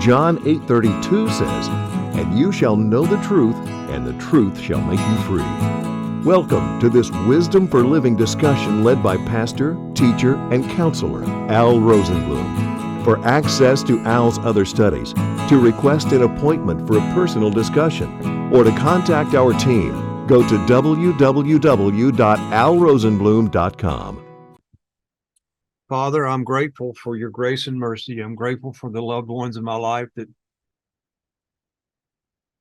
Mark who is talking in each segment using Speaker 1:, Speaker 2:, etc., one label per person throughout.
Speaker 1: John 8:32 says, "And you shall know the truth, and the truth shall make you free." Welcome to this Wisdom for Living discussion led by pastor, teacher, and counselor Al Rosenblum. For access to Al's other studies, to request an appointment for a personal discussion, or to contact our team, go to www.alrosenblum.com.
Speaker 2: Father, I'm grateful for your grace and mercy. I'm grateful for the loved ones in my life that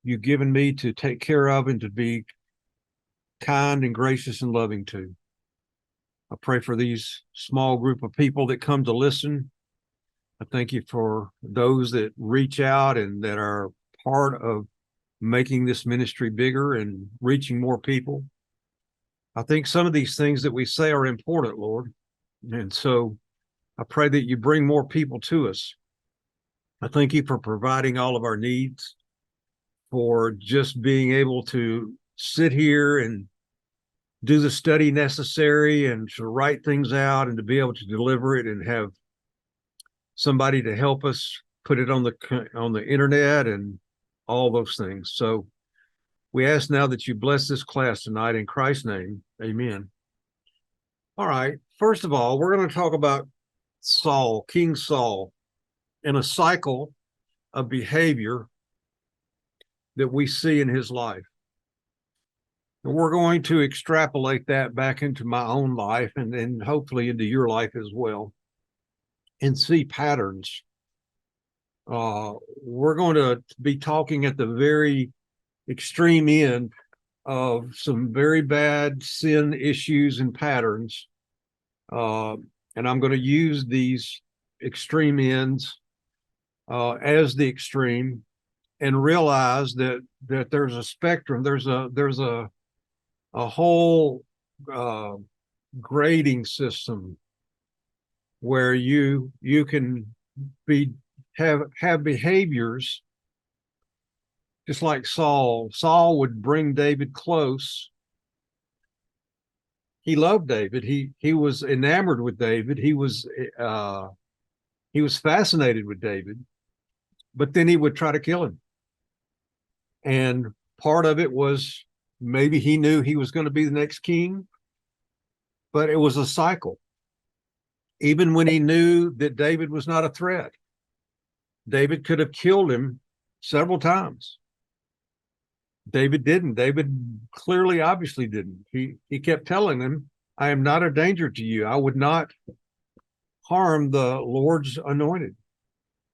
Speaker 2: you've given me to take care of and to be kind and gracious and loving to. I pray for these small group of people that come to listen. I thank you for those that reach out and that are part of making this ministry bigger and reaching more people. I think some of these things that we say are important, Lord. And so I pray that you bring more people to us. I thank you for providing all of our needs, for just being able to sit here and do the study necessary and to write things out and to be able to deliver it and have somebody to help us put it on the internet and all those things. So we ask now that you bless this class tonight in Christ's name. Amen. All right. First of all, we're going to talk about Saul, King Saul, and a cycle of behavior that we see in his life. And we're going to extrapolate that back into my own life and then hopefully into your life as well and see patterns. We're going to be talking at the very extreme end of some very bad sin issues and patterns. And I'm going to use these extreme ends as the extreme and realize that there's a spectrum. There's a whole grading system where you can have behaviors just like Saul. Saul would bring David close. He loved David. He was enamored with David. He was fascinated with David, but then he would try to kill him. And part of it was maybe he knew he was going to be the next king, but it was a cycle. Even when he knew that David was not a threat, David could have killed him several times. David didn't. David clearly, obviously didn't. He kept telling him, I am not a danger to you. I would not harm the Lord's anointed.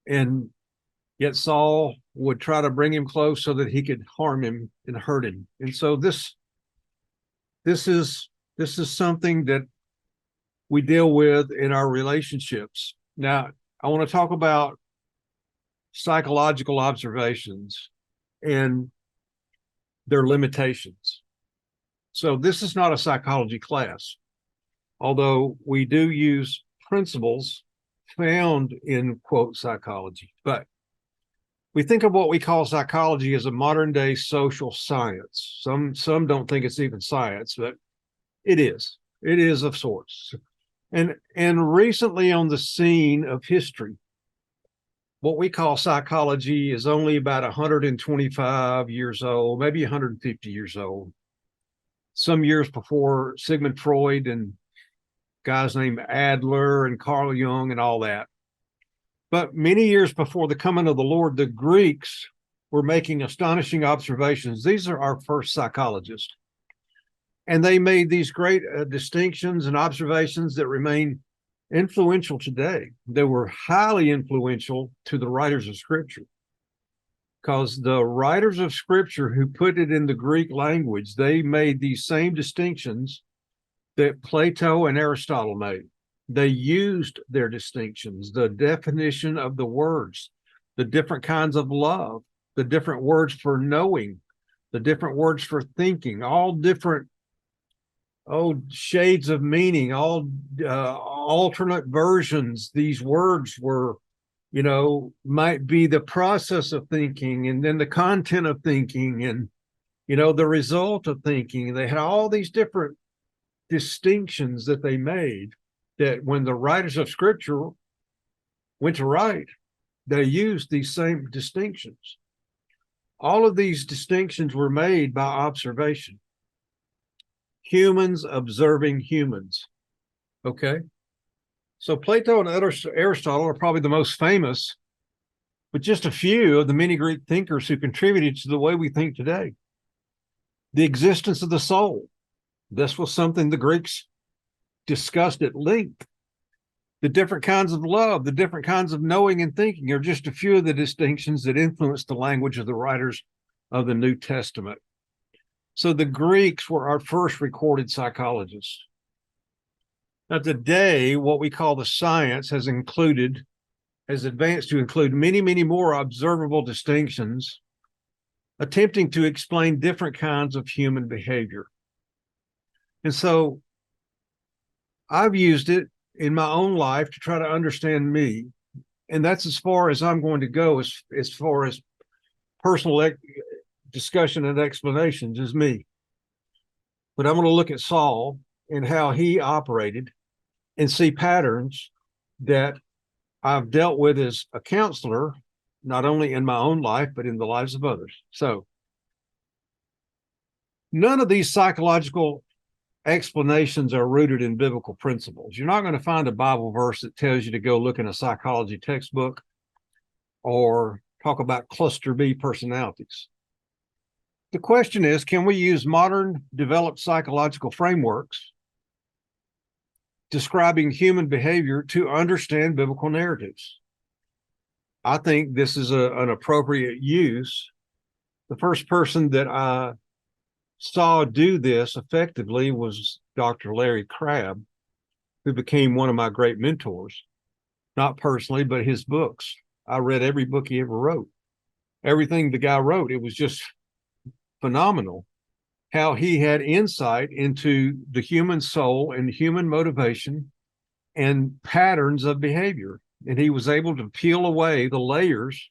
Speaker 2: And yet Saul would try to bring him close so that he could harm him and hurt him. And so this is something that we deal with in our relationships. Now, I want to talk about psychological observations and their limitations. So this is not a psychology class, although we do use principles found in, quote, psychology. But we think of what we call psychology as a modern day social science. Some don't think it's even science, but it is. It is of sorts. And recently on the scene of history, what we call psychology is only about 125 years old, maybe 150 years old. Some years before Sigmund Freud and guys named Adler and Carl Jung and all that. But many years before the coming of the Lord, the Greeks were making astonishing observations. These are our first psychologists. And they made these great distinctions and observations that remain influential today. They were highly influential to the writers of Scripture, because the writers of Scripture who put it in the Greek language, they made these same distinctions that Plato and Aristotle made. They used their distinctions, the definition of the words, the different kinds of love, the different words for knowing, the different words for thinking, all different shades of meaning, all alternate versions. These words were, might be the process of thinking and then the content of thinking and, the result of thinking. They had all these different distinctions that they made that when the writers of Scripture went to write, they used these same distinctions. All of these distinctions were made by observation. Humans observing humans. Okay. So Plato and Aristotle are probably the most famous, but just a few of the many Greek thinkers who contributed to the way we think today. The existence of the soul. This was something the Greeks discussed at length. The different kinds of love, the different kinds of knowing and thinking are just a few of the distinctions that influenced the language of the writers of the New Testament. So the Greeks were our first recorded psychologists. Now today, what we call the science has advanced to include many, many more observable distinctions, attempting to explain different kinds of human behavior. And so I've used it in my own life to try to understand me. And that's as far as I'm going to go as far as personal discussion and explanations is me. But I'm going to look at Saul and how he operated and see patterns that I've dealt with as a counselor, not only in my own life, but in the lives of others. So none of these psychological explanations are rooted in biblical principles. You're not going to find a Bible verse that tells you to go look in a psychology textbook or talk about cluster B personalities. The question is, can we use modern developed psychological frameworks describing human behavior to understand biblical narratives? I think this is an appropriate use. The first person that I saw do this effectively was Dr. Larry Crabb, who became one of my great mentors, not personally, but his books. I read every book he ever wrote. Everything the guy wrote, it was just phenomenal how he had insight into the human soul and human motivation and patterns of behavior. And he was able to peel away the layers,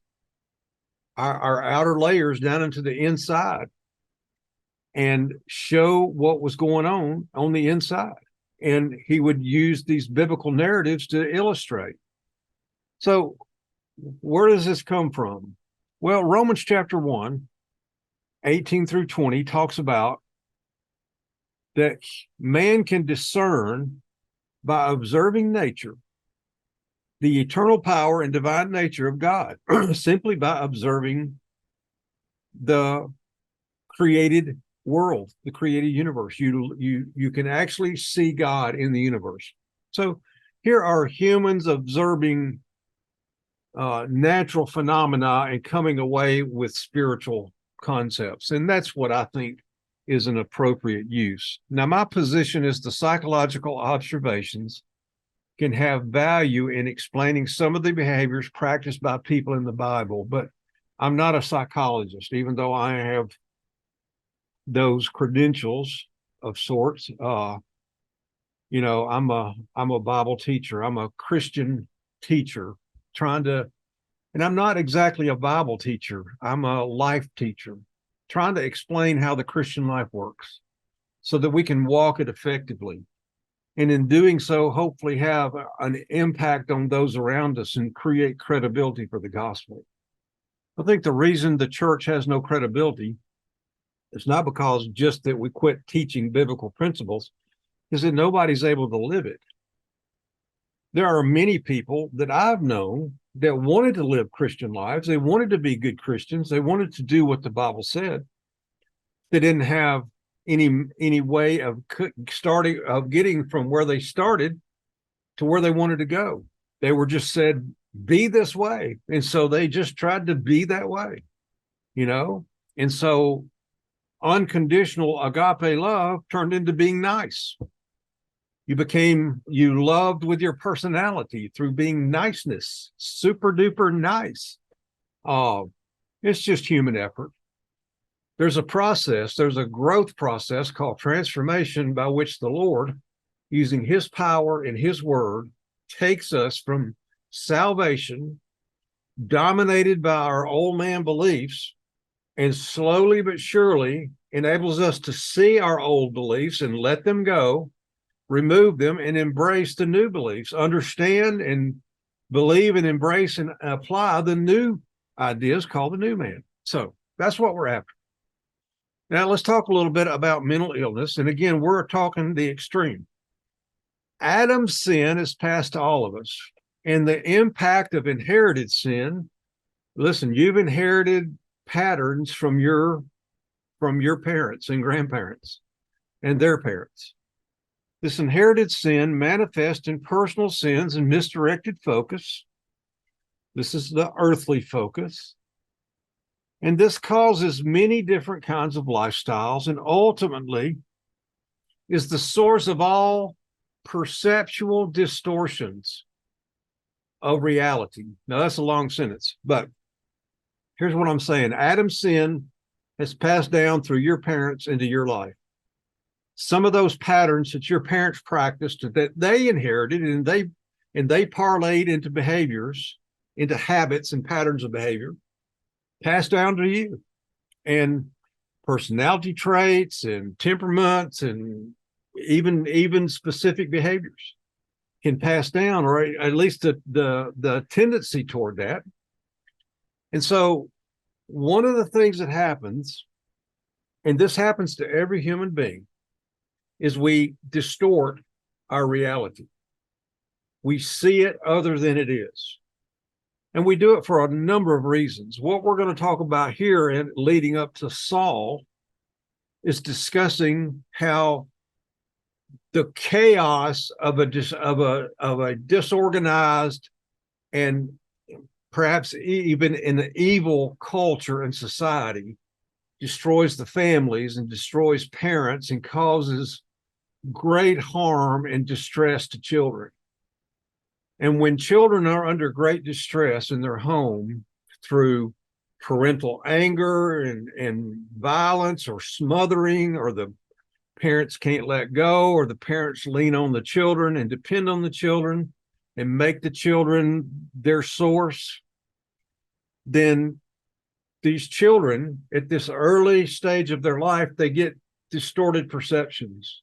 Speaker 2: our outer layers down into the inside, and show what was going on the inside. And he would use these biblical narratives to illustrate. So where does this come from? Well, Romans chapter 1, 18 through 20 talks about that man can discern by observing nature the eternal power and divine nature of God simply by observing the created world, the created universe. You can actually see God in the universe. So here are humans observing natural phenomena and coming away with spiritual concepts. And that's what I think is an appropriate use. Now, my position is the psychological observations can have value in explaining some of the behaviors practiced by people in the Bible, but I'm not a psychologist, even though I have those credentials of sorts. I'm a Bible teacher. I'm a Christian teacher and I'm not exactly a Bible teacher. I'm a life teacher, trying to explain how the Christian life works so that we can walk it effectively. And in doing so, hopefully have an impact on those around us and create credibility for the gospel. I think the reason the church has no credibility is not because just that we quit teaching biblical principles, is that nobody's able to live it. There are many people that I've known that wanted to live Christian lives. They wanted to be good Christians. They wanted to do what the Bible said. They didn't have any way of getting from where they started to where they wanted to go. They were just said, be this way. And so they just tried to be that way, And so unconditional agape love turned into being nice. You loved with your personality through being niceness, super duper nice. It's just human effort. There's a growth process called transformation by which the Lord, using his power and his word, takes us from salvation, dominated by our old man beliefs, and slowly but surely enables us to see our old beliefs and let them go, remove them, and embrace the new beliefs, understand and believe and embrace and apply the new ideas called the new man. So that's what we're after. Now let's talk a little bit about mental illness. And again, we're talking the extreme. Adam's sin is passed to all of us. And the impact of inherited sin, listen, you've inherited patterns from your parents and grandparents and their parents. This inherited sin manifests in personal sins and misdirected focus. This is the earthly focus. And this causes many different kinds of lifestyles and ultimately is the source of all perceptual distortions of reality. Now, that's a long sentence, but here's what I'm saying. Adam's sin has passed down through your parents into your life. Some of those patterns that your parents practiced that they inherited and they parlayed into behaviors, into habits and patterns of behavior, passed down to you. And personality traits and temperaments and even specific behaviors can pass down, or at least the tendency toward that. And so one of the things that happens, and this happens to every human being, is we distort our reality. We see it other than it is. And we do it for a number of reasons. What we're going to talk about here and leading up to Saul is discussing how the chaos of a disorganized and perhaps even an evil culture and society destroys the families and destroys parents and causes great harm and distress to children. And when children are under great distress in their home through parental anger and violence or smothering, or the parents can't let go, or the parents lean on the children and depend on the children and make the children their source, then these children at this early stage of their life, they get distorted perceptions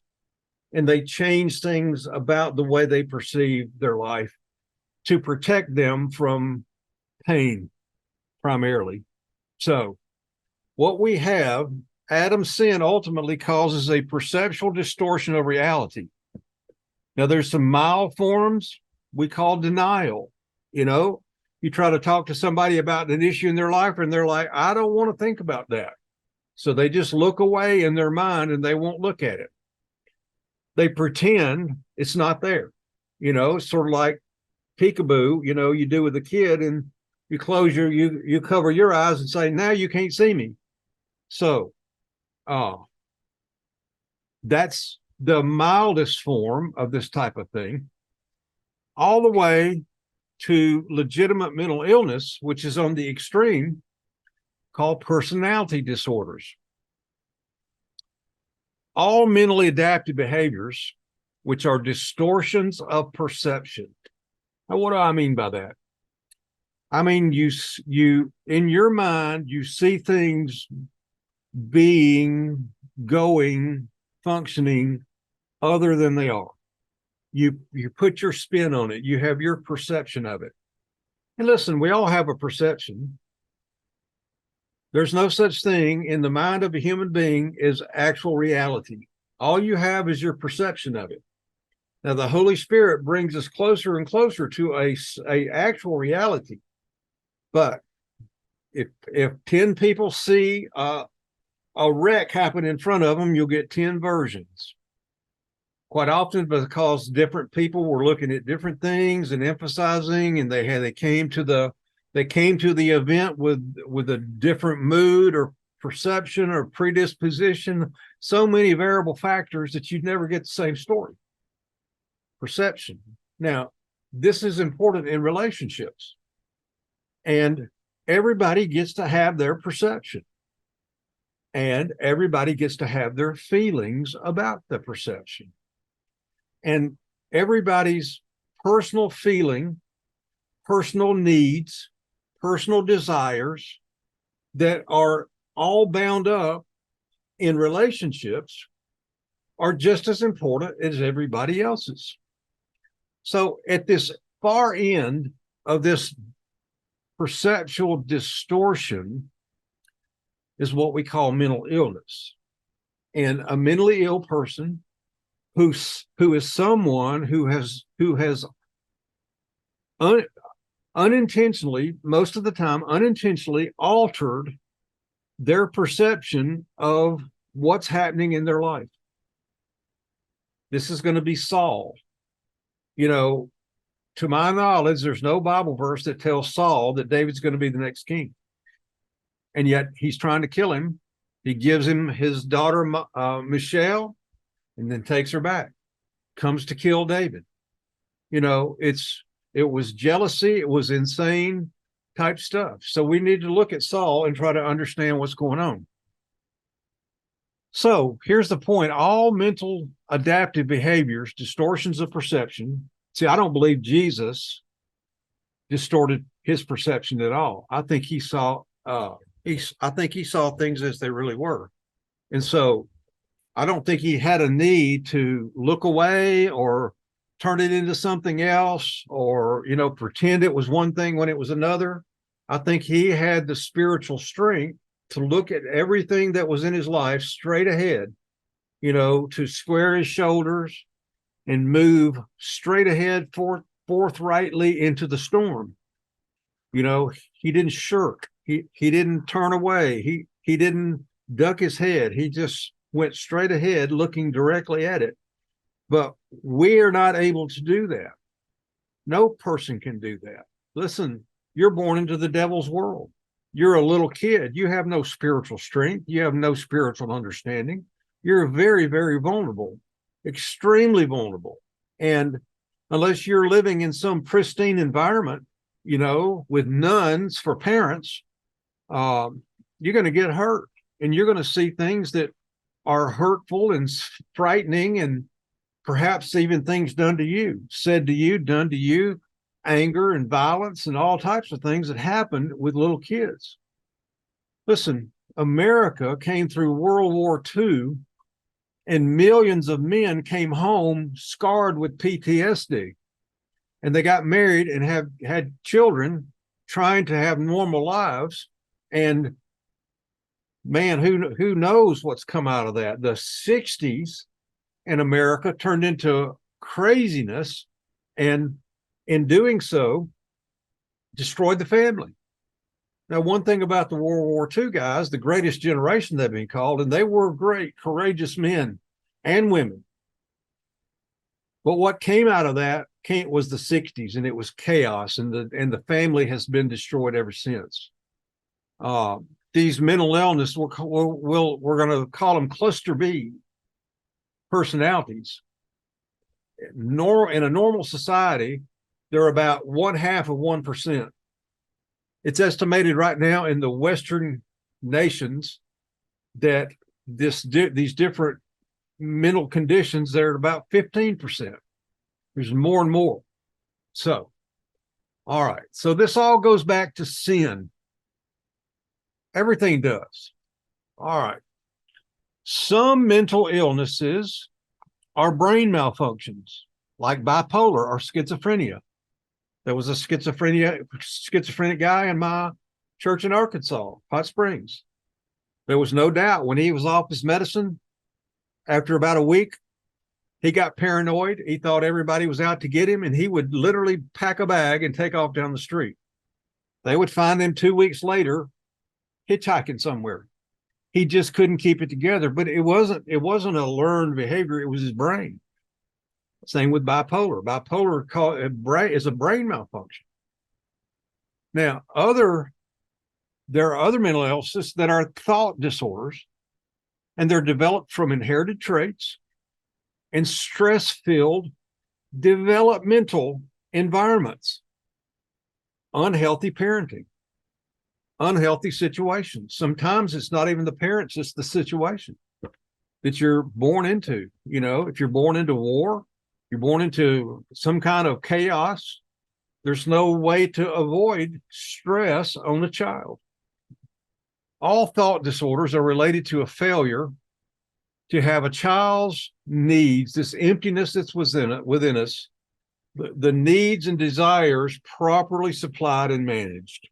Speaker 2: and they change things about the way they perceive their life to protect them from pain primarily. So what we have, Adam's sin ultimately causes a perceptual distortion of reality. Now there's some mild forms we call denial. You try to talk to somebody about an issue in their life and they're like, I don't want to think about that. So they just look away in their mind and they won't look at it. They pretend it's not there. It's sort of like peekaboo, you do with a kid, and you close you cover your eyes and say, now you can't see me. So that's the mildest form of this type of thing, all the way to legitimate mental illness, which is on the extreme, called personality disorders. All mentally adaptive behaviors, which are distortions of perception. Now, what do I mean by that? I mean, you in your mind, you see things being, going, functioning other than they are. You put your spin on it. You have your perception of it. And listen, we all have a perception. There's no such thing in the mind of a human being as actual reality. All you have is your perception of it. Now, the Holy Spirit brings us closer and closer to a actual reality. But if 10 people see a wreck happen in front of them, you'll get 10 versions. Quite often because different people were looking at different things and emphasizing, and they came to the event with a different mood or perception or predisposition. So many variable factors that you'd never get the same story. Perception. Now, this is important in relationships, and everybody gets to have their perception, and everybody gets to have their feelings about the perception. And everybody's personal feeling, personal needs, personal desires that are all bound up in relationships are just as important as everybody else's. So at this far end of this perceptual distortion is what we call mental illness. And a mentally ill person who is someone who has unintentionally, most of the time, unintentionally altered their perception of what's happening in their life. This is going to be Saul. You know, to my knowledge, there's no Bible verse that tells Saul that David's going to be the next king. And yet he's trying to kill him. He gives him his daughter, Michelle, and then takes her back, comes to kill David. You know, it was jealousy. It was insane type stuff. So we need to look at Saul and try to understand what's going on. So here's the point. All mental adaptive behaviors, distortions of perception. See, I don't believe Jesus distorted his perception at all. I think he saw things as they really were. And so I don't think he had a need to look away or turn it into something else or, you know, pretend it was one thing when it was another. I think he had the spiritual strength to look at everything that was in his life straight ahead, you know, to square his shoulders and move straight ahead forthrightly into the storm. You know, he didn't shirk. He didn't turn away. He didn't duck his head. He just went straight ahead looking directly at it. But we are not able to do that. No person can do that. Listen, you're born into the devil's world. You're a little kid. You have no spiritual strength. You have no spiritual understanding. You're very, very vulnerable, extremely vulnerable. And unless you're living in some pristine environment, you know, with nuns for parents, you're going to get hurt and you're going to see things that are hurtful and frightening and perhaps even things done to you, said to you, done to you, anger and violence and all types of things that happened with little kids. Listen, America came through World War II and millions of men came home scarred with PTSD. And they got married and have had children trying to have normal lives. And man, who knows what's come out of that? The 60s in America turned into craziness, and in doing so, destroyed the family. Now, one thing about the World War II guys, the greatest generation they've been called, and they were great, courageous men and women. But what came out of that was the 60s, and it was chaos, and the family has been destroyed ever since. These mental illness, we're going to call them cluster B personalities. In a normal society, they're about 0.5%. It's estimated right now in the Western nations that these different mental conditions, they're about 15%. There's more and more. So, all right. So this all goes back to sin. Everything does. All right. Some mental illnesses are brain malfunctions, like bipolar or schizophrenia. There was a schizophrenic guy in my church in Arkansas, Hot Springs. There was no doubt when he was off his medicine, after about a week, he got paranoid. He thought everybody was out to get him, and he would literally pack a bag and take off down the street. They would find him 2 weeks later hitchhiking somewhere. He just couldn't keep it together, but it wasn't a learned behavior. It was his brain. Same with bipolar. Bipolar is a brain malfunction. Now, there are other mental illnesses that are thought disorders, and they're developed from inherited traits and stress-filled developmental environments, unhealthy parenting, unhealthy situations. Sometimes it's not even the parents, it's the situation that you're born into. You know, if you're born into war, you're born into some kind of chaos, there's no way to avoid stress on a child. All thought disorders are related to a failure to have a child's needs, this emptiness that's within us, the needs and desires properly supplied and managed.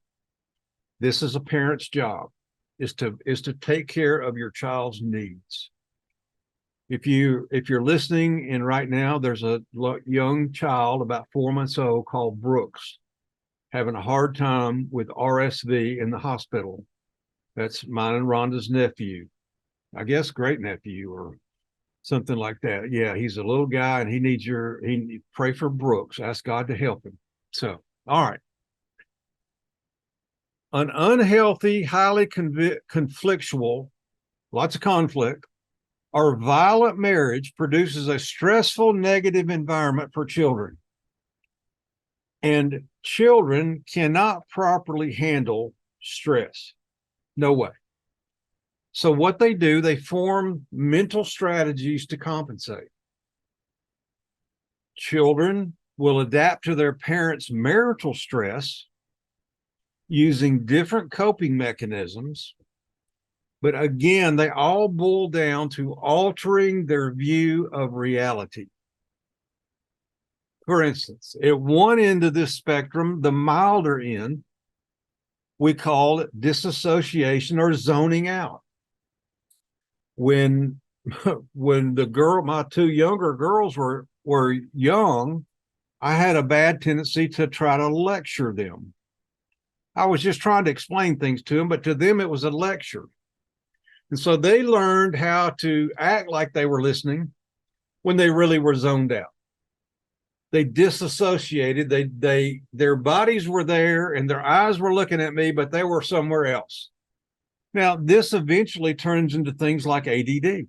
Speaker 2: This is a parent's job, is to take care of your child's needs. If you're listening and right now there's a young child about 4 months old called Brooks having a hard time with RSV in the hospital. That's mine and Rhonda's nephew, I guess great nephew or something like that. Yeah, he's a little guy and he pray for Brooks. Ask God to help him. So, all right. An unhealthy, highly conflictual, lots of conflict, or violent marriage produces a stressful, negative environment for children. And children cannot properly handle stress. No way. So what they do, they form mental strategies to compensate. Children will adapt to their parents' marital stress using different coping mechanisms. But again, they all boil down to altering their view of reality. For instance, at one end of this spectrum, the milder end, we call it disassociation or zoning out. When my two younger girls were young, I had a bad tendency to try to lecture them. I was just trying to explain things to them, but to them it was a lecture. And so they learned how to act like they were listening when they really were zoned out. They disassociated. Their bodies were there and their eyes were looking at me, but they were somewhere else. Now, this eventually turns into things like ADD,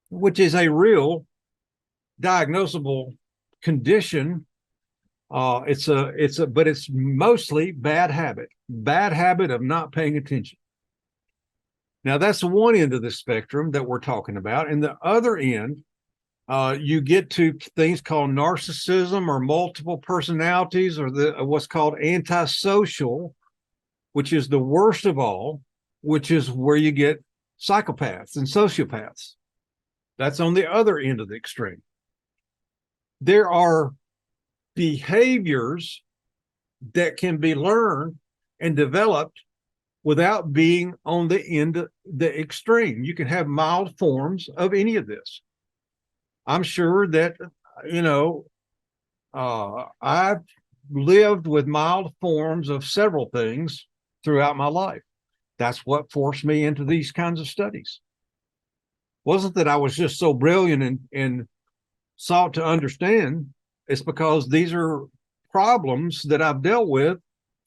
Speaker 2: which is a real diagnosable condition. But it's mostly bad habit of not paying attention. Now, that's one end of the spectrum that we're talking about. And the other end, you get to things called narcissism or multiple personalities, or what's called antisocial, which is the worst of all, which is where you get psychopaths and sociopaths. That's on the other end of the extreme. There are behaviors that can be learned and developed without being on the end of the extreme. You can have mild forms of any of this. I'm sure that, I've lived with mild forms of several things throughout my life. That's what forced me into these kinds of studies. Wasn't that I was just so brilliant and sought to understand. It's because these are problems that I've dealt with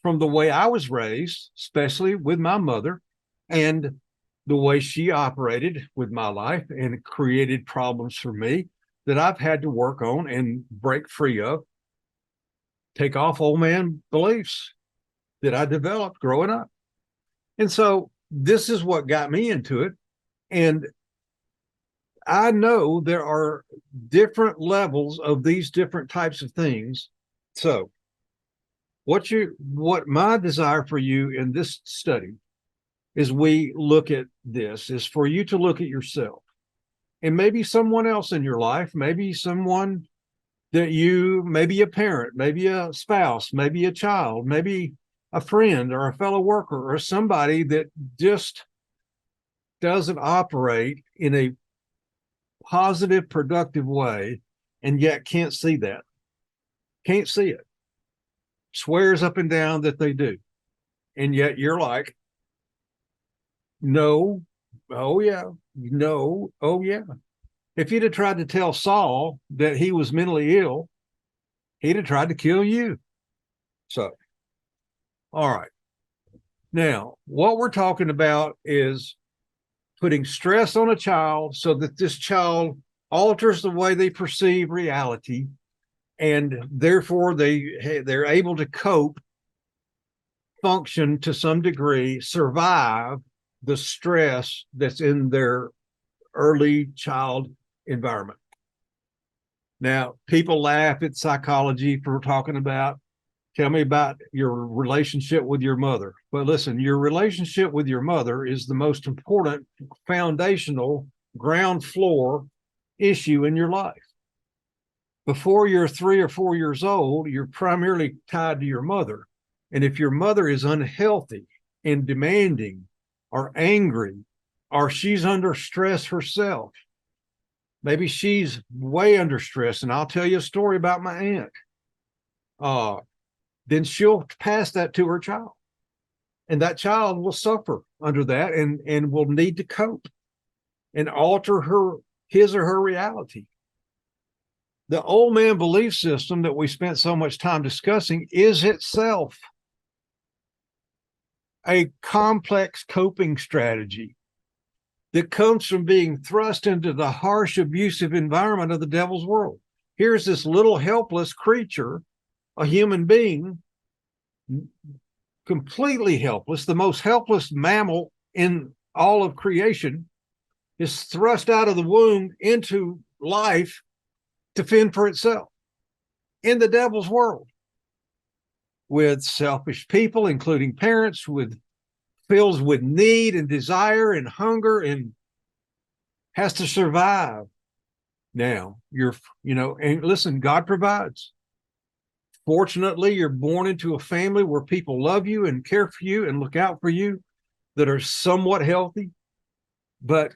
Speaker 2: from the way I was raised, especially with my mother, and the way she operated with my life, and it created problems for me that I've had to work on and break free of, take off old man beliefs that I developed growing up. And so this is what got me into it. And I know there are different levels of these different types of things. So what my desire for you in this study is we look at this is for you to look at yourself and maybe someone else in your life, maybe someone maybe a parent, maybe a spouse, maybe a child, maybe a friend or a fellow worker or somebody that just doesn't operate in a positive, productive way, and yet can't see it, swears up and down that they do. And yet you're like, no, oh yeah, no, oh yeah. If you'd have tried to tell Saul that he was mentally ill, he'd have tried to kill you. So, all right. Now, what we're talking about is putting stress on a child so that this child alters the way they perceive reality, and therefore they're able to cope, function to some degree, survive the stress that's in their early child environment. Now, people laugh at psychology for talking about, tell me about your relationship with your mother. But listen, your relationship with your mother is the most important foundational ground floor issue in your life. Before you're 3 or 4 years old, you're primarily tied to your mother. And if your mother is unhealthy and demanding or angry, or she's under stress herself, maybe she's way under stress. And I'll tell you a story about my aunt. Then she'll pass that to her child. And that child will suffer under that and will need to cope and alter his or her reality. The old man belief system that we spent so much time discussing is itself a complex coping strategy that comes from being thrust into the harsh, abusive environment of the devil's world. Here's this little helpless creature, a human being, completely helpless, the most helpless mammal in all of creation, is thrust out of the womb into life to fend for itself in the devil's world with selfish people, including parents, fills with need and desire and hunger and has to survive. Now and listen, God provides. Fortunately, you're born into a family where people love you and care for you and look out for you, that are somewhat healthy, but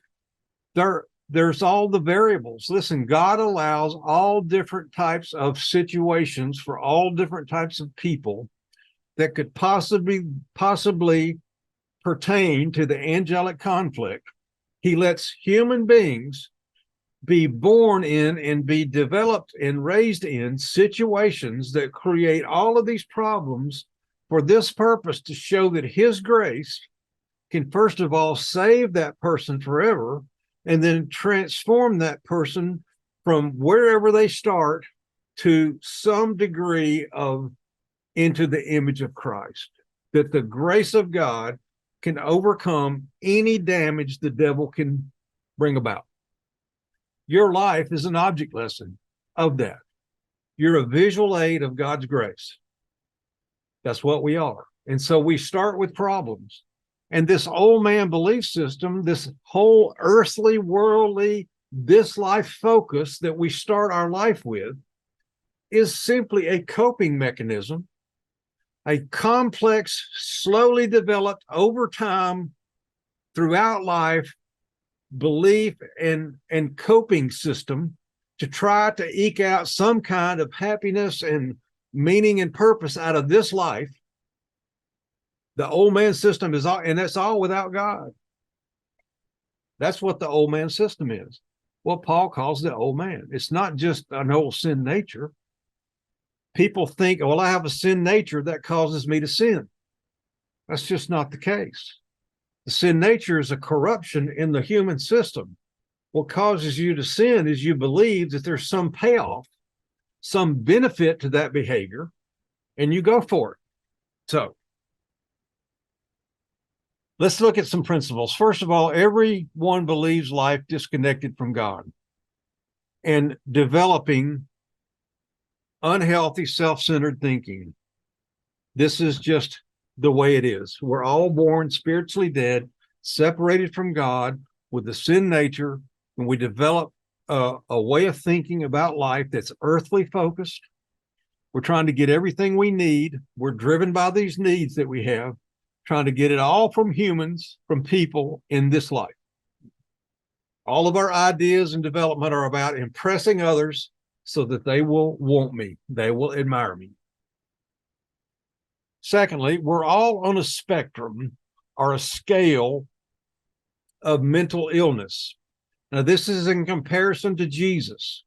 Speaker 2: there's all the variables. Listen, God allows all different types of situations for all different types of people that could possibly pertain to the angelic conflict. He lets human beings be born in and be developed and raised in situations that create all of these problems for this purpose, to show that his grace can, first of all, save that person forever, and then transform that person from wherever they start to some degree of into the image of Christ. That the grace of God can overcome any damage the devil can bring about. Your life is an object lesson of that. You're a visual aid of God's grace. That's what we are. And so we start with problems. And this old man belief system, this whole earthly, worldly, this life focus that we start our life with, is simply a coping mechanism, a complex, slowly developed over time, throughout life, belief and coping system to try to eke out some kind of happiness and meaning and purpose out of this life. The old man system is all, and that's all without God. That's what the old man system is. What Paul calls the old man. It's not just an old sin nature. People think, well, I have a sin nature that causes me to sin. That's just not the case. The sin nature is a corruption in the human system. What causes you to sin is you believe that there's some payoff, some benefit to that behavior, and you go for it. So let's look at some principles. First of all, everyone believes life disconnected from God and developing unhealthy, self-centered thinking. This is just the way it is. We're all born spiritually dead, separated from God with the sin nature, and we develop a way of thinking about life that's earthly focused. We're trying to get everything we need. We're driven by these needs that we have, trying to get it all from humans, from people in this life. All of our ideas and development are about impressing others so that they will want me, they will admire me. Secondly, we're all on a spectrum or a scale of mental illness. Now, this is in comparison to Jesus.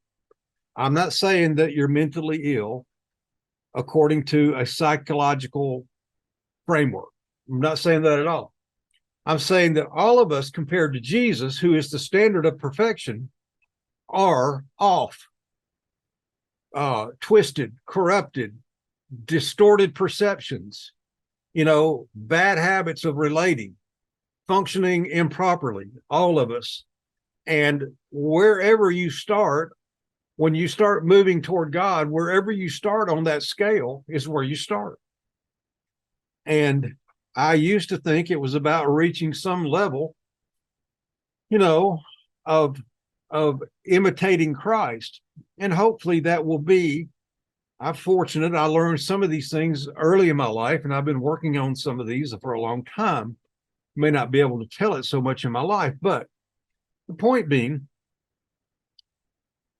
Speaker 2: I'm not saying that you're mentally ill according to a psychological framework. I'm not saying that at all. I'm saying that all of us, compared to Jesus, who is the standard of perfection, are off, twisted, corrupted, distorted perceptions, bad habits of relating, functioning improperly, all of us. And wherever you start, when you start moving toward God, wherever you start on that scale is where you start. And I used to think it was about reaching some level, of imitating Christ. And hopefully that will be, I'm fortunate. I learned some of these things early in my life, and I've been working on some of these for a long time. May not be able to tell it so much in my life, but the point being,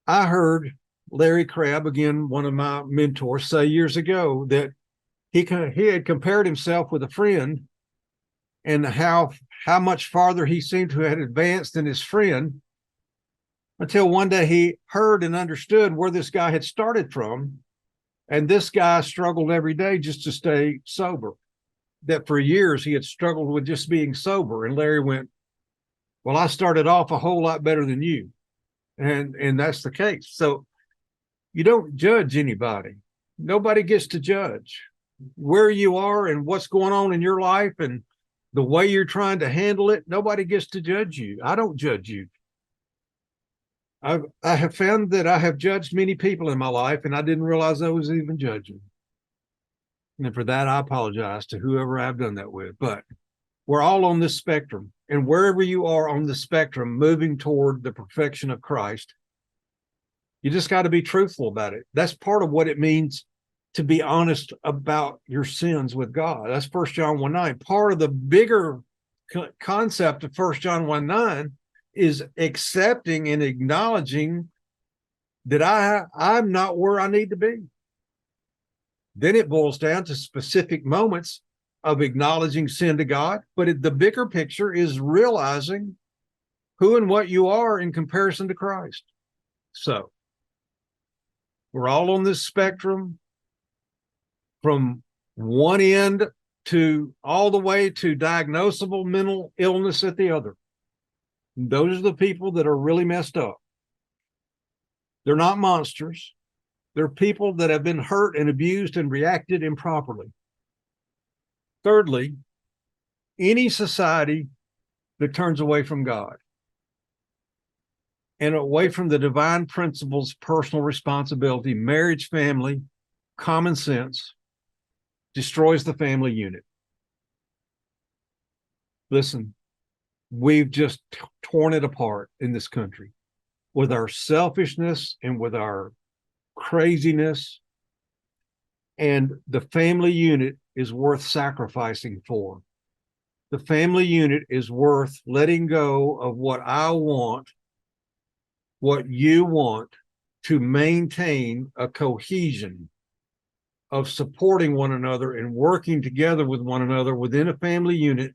Speaker 2: I heard Larry Crabb, again, one of my mentors, say years ago that he had compared himself with a friend, and how much farther he seemed to have advanced than his friend, until one day he heard and understood where this guy had started from. And this guy struggled every day just to stay sober. That for years he had struggled with just being sober. And Larry went, well, I started off a whole lot better than you. And that's the case. So you don't judge anybody. Nobody gets to judge where you are and what's going on in your life and the way you're trying to handle it. Nobody gets to judge you. I don't judge you. I have found that I have judged many people in my life, and I didn't realize I was even judging. And for that, I apologize to whoever I've done that with. But we're all on this spectrum. And wherever you are on the spectrum, moving toward the perfection of Christ, you just got to be truthful about it. That's part of what it means to be honest about your sins with God. That's 1 John 1:9. Part of the bigger concept of 1 John 1:9 is accepting and acknowledging that I'm not where I need to be. Then it boils down to specific moments of acknowledging sin to God. But the bigger picture is realizing who and what you are in comparison to Christ. So we're all on this spectrum from one end to all the way to diagnosable mental illness at the other. And those are the people that are really messed up. They're not monsters. They're people that have been hurt and abused and reacted improperly. Thirdly, any society that turns away from God and away from the divine principles, personal responsibility, marriage, family, common sense, destroys the family unit. Listen, we've just torn it apart in this country with our selfishness and with our craziness. And the family unit is worth sacrificing for. The family unit is worth letting go of what I want, what you want, to maintain a cohesion of supporting one another and working together with one another within a family unit,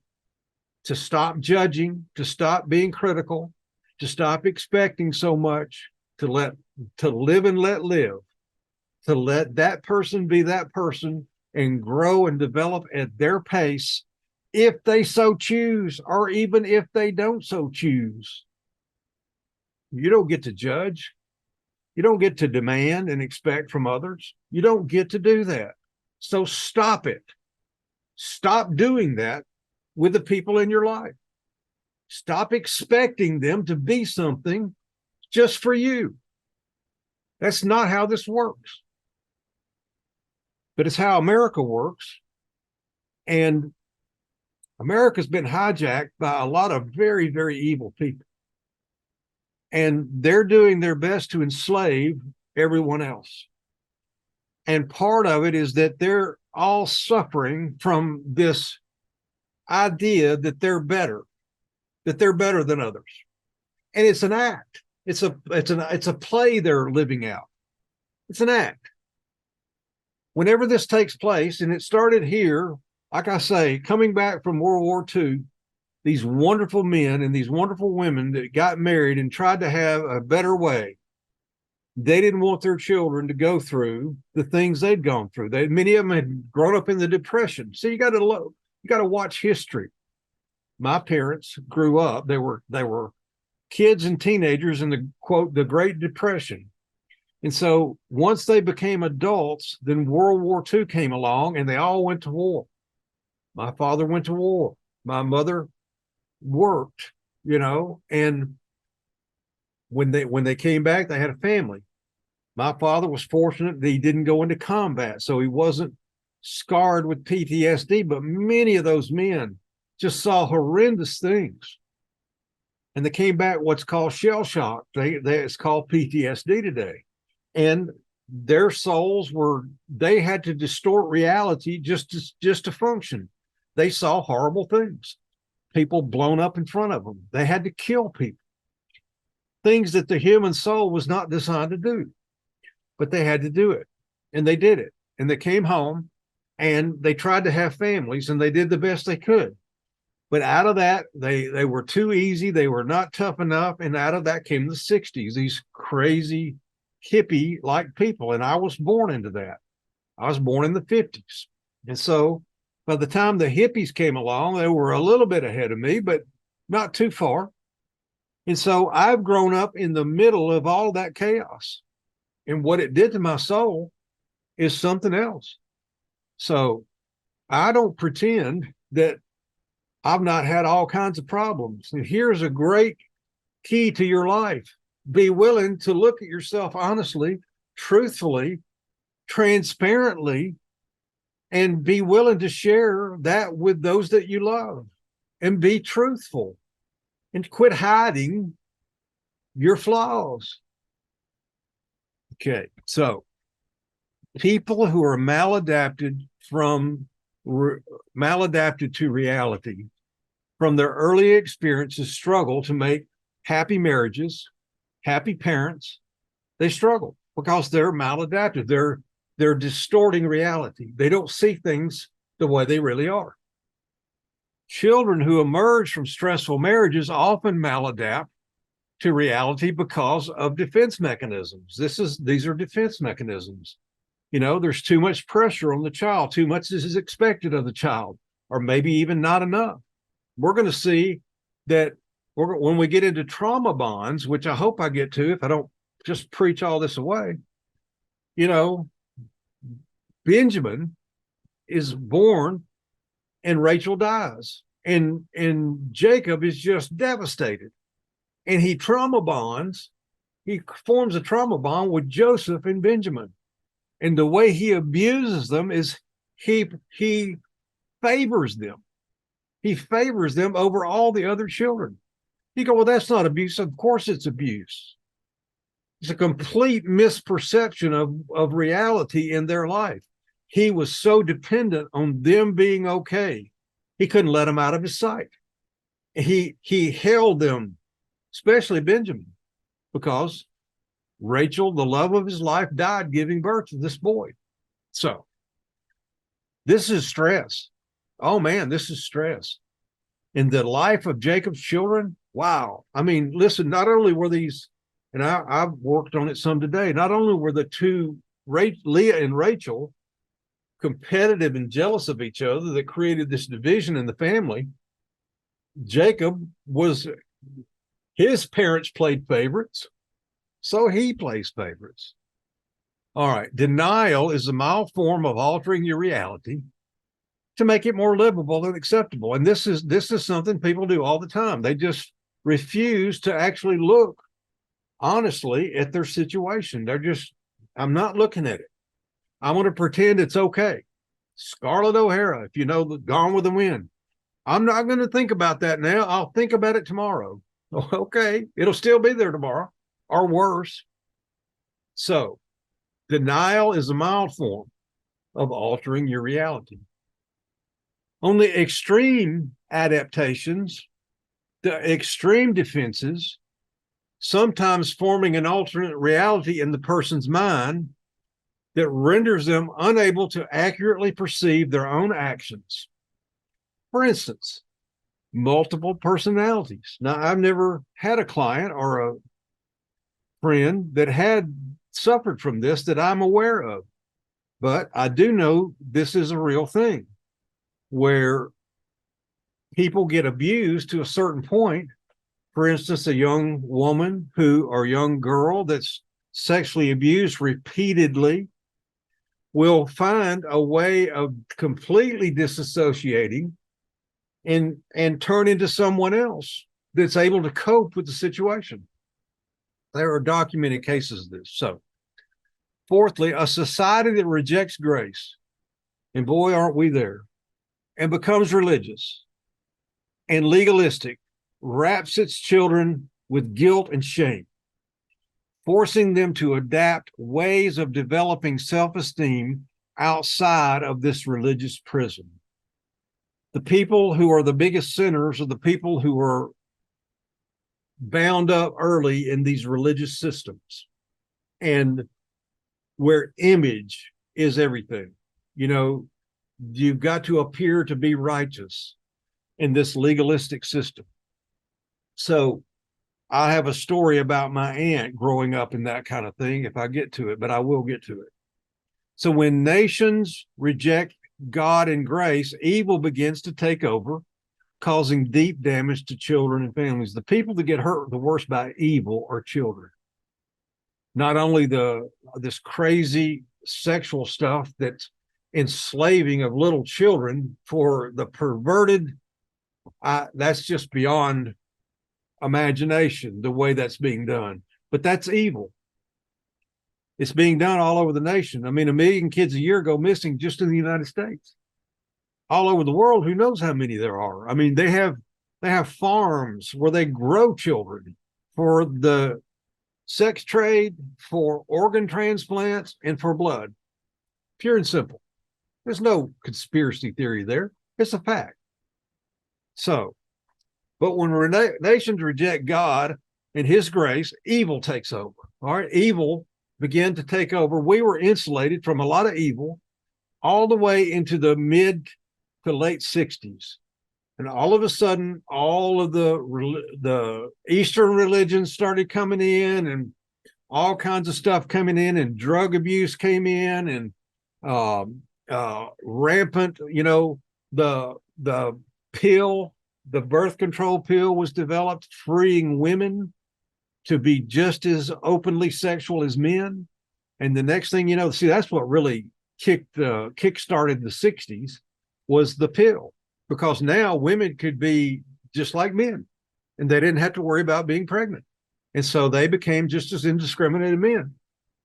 Speaker 2: to stop judging, to stop being critical, to stop expecting so much, to live and let live, to let that person be that person and grow and develop at their pace, if they so choose, or even if they don't so choose. You don't get to judge. You don't get to demand and expect from others. You don't get to do that. So stop it. Stop doing that with the people in your life. Stop expecting them to be something just for you. That's not how this works. But it's how America works. And America's been hijacked by a lot of very, very evil people. And they're doing their best to enslave everyone else. And part of it is that they're all suffering from this idea that they're better than others. And it's an act. It's a play they're living out. It's an act. Whenever this takes place, and it started here, like I say, coming back from World War II, these wonderful men and these wonderful women that got married and tried to have a better way. They didn't want their children to go through the things they'd gone through. Many of them had grown up in the Depression. So you got to watch history. My parents grew up. They were kids and teenagers in the quote the Great Depression. And so once they became adults, then World War II came along and they all went to war. My father went to war. My mother worked, and when they came back, they had a family. My father was fortunate that he didn't go into combat, so he wasn't scarred with PTSD, but many of those men just saw horrendous things. And they came back what's called shell shock. It's called PTSD today. and their souls were, they had to distort reality just to function. They saw horrible things, people blown up in front of them. They had to kill people, things that the human soul was not designed to do, but they had to do it, and they did it. And they came home and they tried to have families, and they did the best they could. But out of that, they were too easy. They were not tough enough. And out of that came the 60s, these crazy hippie like people. And I was born into that. I was born in the 50s. And so by the time the hippies came along, they were a little bit ahead of me, but not too far. And so I've grown up in the middle of all that chaos. And what it did to my soul is something else. So I don't pretend that I've not had all kinds of problems. And here's a great key to your life. Be willing to look at yourself honestly, truthfully, transparently, and be willing to share that with those that you love, and be truthful and quit hiding your flaws. Okay, so people who are maladapted to reality from their early experiences struggle to make happy marriages, happy parents. They struggle because they're maladapted. They're distorting reality. They don't see things the way they really are. Children who emerge from stressful marriages often maladapt to reality because of defense mechanisms. These are defense mechanisms. You know, there's too much pressure on the child. Too much is expected of the child, or maybe even not enough. We're going to see that when we get into trauma bonds, which I hope I get to if I don't just preach all this away. You know, Benjamin is born and Rachel dies, and Jacob is just devastated, and he forms a trauma bond with Joseph and Benjamin. And the way he abuses them is he favors them. He favors them over all the other children. You go, well, that's not abuse. Of course it's abuse. It's a complete misperception of reality in their life. He was so dependent on them being okay. He couldn't let them out of his sight. He held them, especially Benjamin, because Rachel, the love of his life, died giving birth to this boy. So this is stress. Oh man, this is stress. In the life of Jacob's children, wow. I mean, listen, not only were these, and I've worked on it some today, not only were the two, Leah and Rachel, competitive and jealous of each other that created this division in the family, Jacob his parents played favorites, so he plays favorites. All right, denial is a mild form of altering your reality to make it more livable and acceptable. And this is something people do all the time. They just refuse to actually look honestly at their situation. I'm not looking at it. I want to pretend it's okay. Scarlett O'Hara, if you know the Gone with the Wind. I'm not going to think about that now. I'll think about it tomorrow. Okay, it'll still be there tomorrow, or worse. So, denial is a mild form of altering your reality. On the extreme adaptations, the extreme defenses, sometimes forming an alternate reality in the person's mind that renders them unable to accurately perceive their own actions. For instance, multiple personalities. Now, I've never had a client or a friend that had suffered from this that I'm aware of, but I do know this is a real thing where people get abused to a certain point. For instance, a young woman or young girl that's sexually abused repeatedly will find a way of completely disassociating and turn into someone else that's able to cope with the situation. There are documented cases of this. So, fourthly, a society that rejects grace, and boy, aren't we there, and becomes religious and legalistic, wraps its children with guilt and shame. forcing them to adapt ways of developing self-esteem outside of this religious prison. The people who are the biggest sinners are the people who are bound up early in these religious systems, and where image is everything. You know, you've got to appear to be righteous in this legalistic system. So I have a story about my aunt growing up in that kind of thing if I get to it, but I will get to it. So when nations reject God and grace, evil begins to take over, causing deep damage to children and families. The people that get hurt the worst by evil are children. Not only this crazy sexual stuff that's enslaving of little children for the perverted, that's just beyond imagination, the way that's being done. But that's evil. It's being done all over the nation. I mean, 1 million kids a year go missing just in the United States. All over the world, who knows how many there are. I mean, they have farms where they grow children for the sex trade, for organ transplants, and for blood. Pure and simple. There's no conspiracy theory there. It's a fact. So, but when nations reject God and his grace, evil takes over. All right, evil began to take over. We were insulated from a lot of evil all the way into the mid to late 60s. And all of a sudden, all of the Eastern religions started coming in, and all kinds of stuff coming in, and drug abuse came in, and rampant, the pill, the birth control pill was developed, freeing women to be just as openly sexual as men. And the next thing you know, see, that's what really kick-started the 60s was the pill, because now women could be just like men and they didn't have to worry about being pregnant. And so they became just as indiscriminate as men.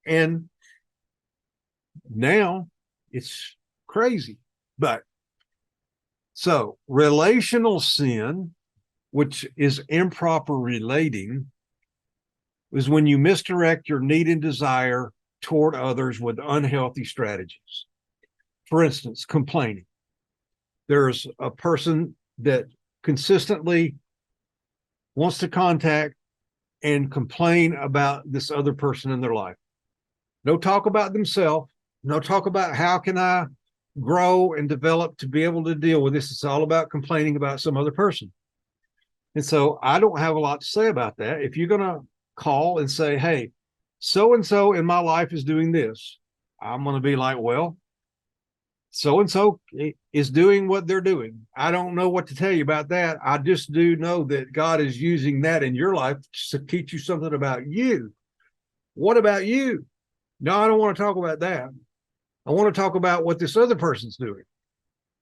Speaker 2: And now it's crazy. But so relational sin, which is improper relating, is when you misdirect your need and desire toward others with unhealthy strategies. For instance, complaining. There's a person that consistently wants to contact and complain about this other person in their life. No talk about themselves. No talk about how can I grow and develop to be able to deal with this. It's all about complaining about some other person. And so I don't have a lot to say about that. If you're going to call and say, hey, so-and-so in my life is doing this, I'm going to be like, well, so-and-so is doing what they're doing. I don't know what to tell you about that. I just do know that God is using that in your life to teach you something about you. What about you? No, I don't want to talk about that. I want to talk about what this other person's doing.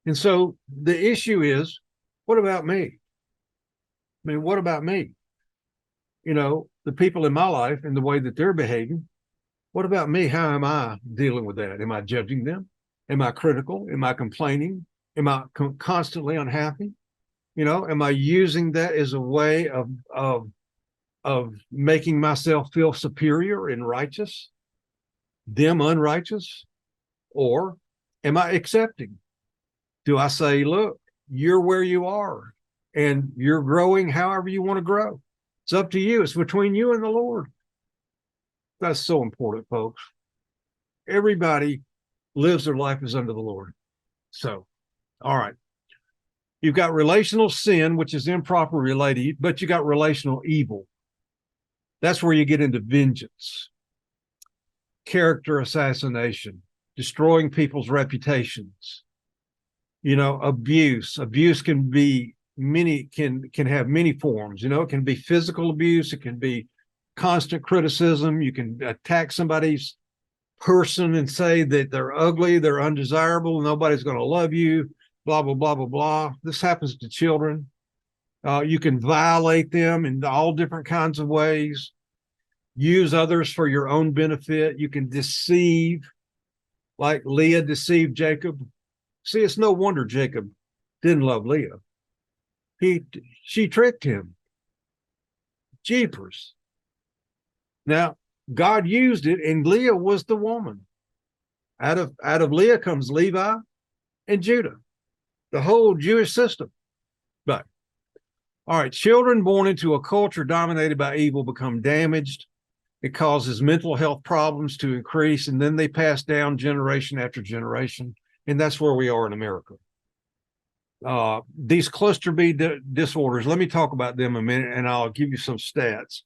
Speaker 2: And so the issue is, what about me? I mean, what about me? The people in my life and the way that they're behaving. What about me? How am I dealing with that? Am I judging them? Am I critical? Am I complaining? Am I constantly unhappy? Am I using that as a way of making myself feel superior and righteous, them unrighteous? Or am I accepting? Do I say, look, you're where you are and you're growing however you want to grow? It's up to you. It's between you and the Lord. That's so important, folks. Everybody lives their life as under the Lord. So, all right. You've got relational sin, which is improper related, but you got relational evil. That's where you get into vengeance, character assassination, destroying people's reputations, abuse. Abuse can be can have many forms. It can be physical abuse. It can be constant criticism. You can attack somebody's person and say that they're ugly, they're undesirable, nobody's going to love you, blah, blah, blah, blah, blah. This happens to children. You can violate them in all different kinds of ways, use others for your own benefit. You can deceive, like Leah deceived Jacob. See, it's no wonder Jacob didn't love Leah. She tricked him. Jeepers. Now, God used it, and Leah was the woman. Out of Leah comes Levi and Judah, the whole Jewish system. But all right, children born into a culture dominated by evil become damaged. It causes mental health problems to increase, and then they pass down generation after generation. And that's where we are in America. These cluster B disorders, let me talk about them a minute, and I'll give you some stats.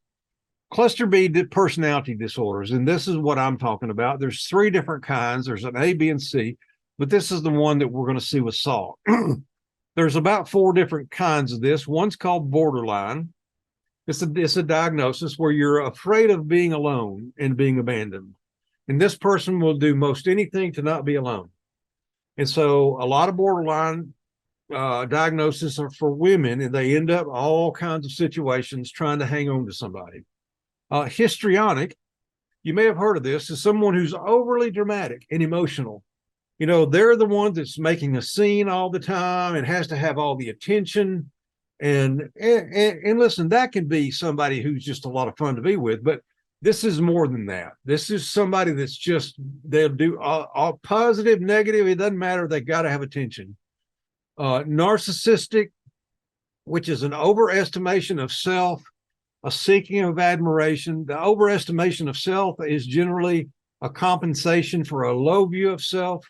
Speaker 2: Cluster B personality disorders, and this is what I'm talking about. There's 3 different kinds. There's an A, B, and C, but this is the one that we're going to see with Saul. There's about 4 different kinds of this. One's called borderline. It's a diagnosis where you're afraid of being alone and being abandoned. And this person will do most anything to not be alone. And so a lot of borderline diagnoses are for women, and they end up all kinds of situations trying to hang on to somebody. Histrionic, you may have heard of this, is someone who's overly dramatic and emotional. You know, they're the one that's making a scene all the time and has to have all the attention. And listen, that can be somebody who's just a lot of fun to be with, but this is more than that. This is somebody that's just, they'll do all positive, negative, it doesn't matter. They got to have attention. Narcissistic, which is an overestimation of self, a seeking of admiration. The overestimation of self is generally a compensation for a low view of self,